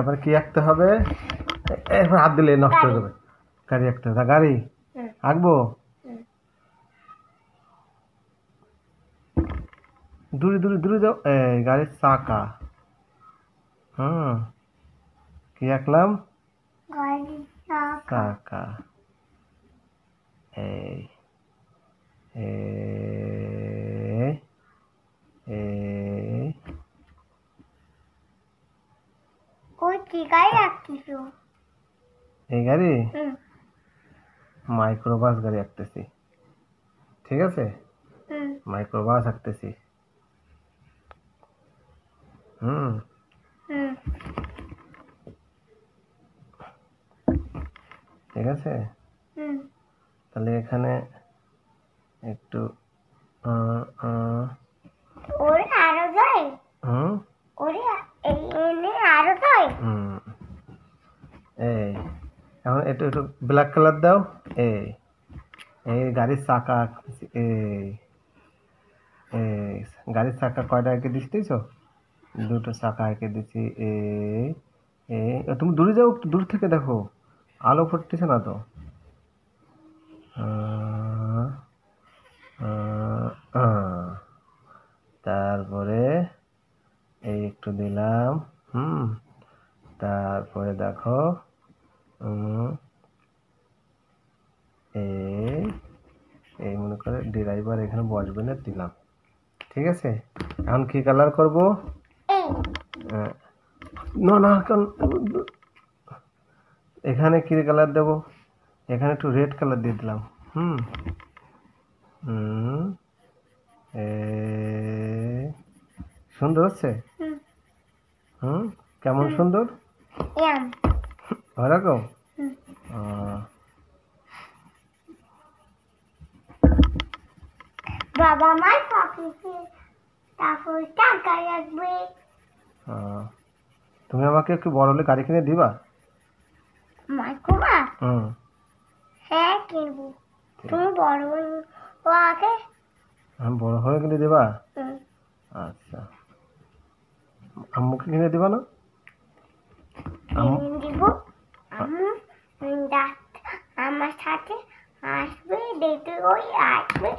এবার কি আঁকতে হবে? এবার হাত দিলে নষ্ট হয়ে যাবে। গাড়ি আঁকতে হবে। গাড়ি আঁকবো? দূরে দূরে দূরে যাও। এই গাড়ির চাকা। হুম, কি আঁকলাম? চাকা। এই এই এই এই গাড়ি মাইক্রোবাস গাড়ি আঁকতেছি। ঠিক আছে, মাইক্রোবাস আঁকতেছি। হুম, ঠিক আছে। তাহলে এখানে একটু এই এখন একটু একটু ব্ল্যাক কালার দাও। এই এই গাড়ির চাকা আঁকতেছি। এই এই গাড়ির চাকা কয়টা এঁকে দিতেছো? দুটো চাকা এঁকে দিচ্ছি। এই এই তুমি দূরে যাও, একটু দূর থেকে দেখো, আলো ফুটতেছে না তো। তারপরে এই একটু দিলাম। তারপরে দেখো এই এই মনে করে ড্রাইভার এখানে বসবে না, দিলাম। ঠিক আছে, এখন কি কালার করব? না না, এখানে কি কালার দেব? এখানে একটু রেড কালার দিয়ে দিলাম। সুন্দর হচ্ছে। কেমন সুন্দর? ওরকম। বাবা আমার পকেটে তারপর টাকা রাখবে। তুমি আমাকে একটু বড় হলে গাড়ি কিনে দিবা? মাইক্রোবাস? হ্যাঁ কিনবো। তুমি বড় ও আগে আমি বড় হয়ে কিনে দিবা? আচ্ছা, আম্মুকে কিনে দিবা না? কিনে দিব। আম্মু আমার সাথে আসবে, দেখতে ওই আসবে,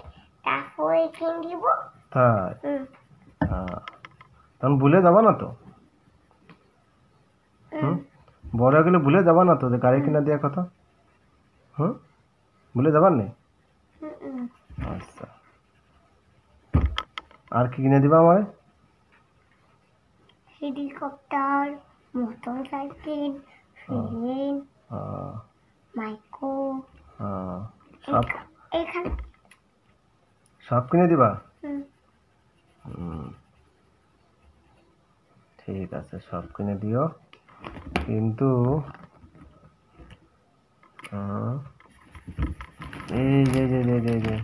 তারপরে কিনে দিব। তাই? তখন ভুলে যাবা না তো? বড় হয়ে গেলে ভুলে যাবা না তো যে গাড়ি কিনে দেওয়ার কথা? ভুলে যাবার নেই। আচ্ছা, আর কি কিনে দিবা আমায়? হেলিকপ্টার, মোটরসাইকেল, ট্রেন, মাইক্রো, সব এখানে সব কিনে দিবা? ঠিক আছে, সব কিনে দিও, কিন্তু এই যে যে যে যে যে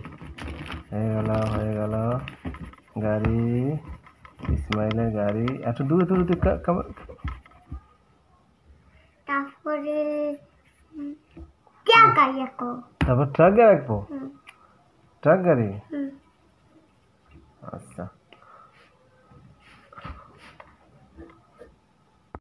হয়ে গেল গাড়ি, ইসমাইলের গাড়ি। এত দূরে দূরে তারপরে তারপর ট্রাক গাড়ি রাখবো। ট্রাক গাড়ি, আচ্ছা।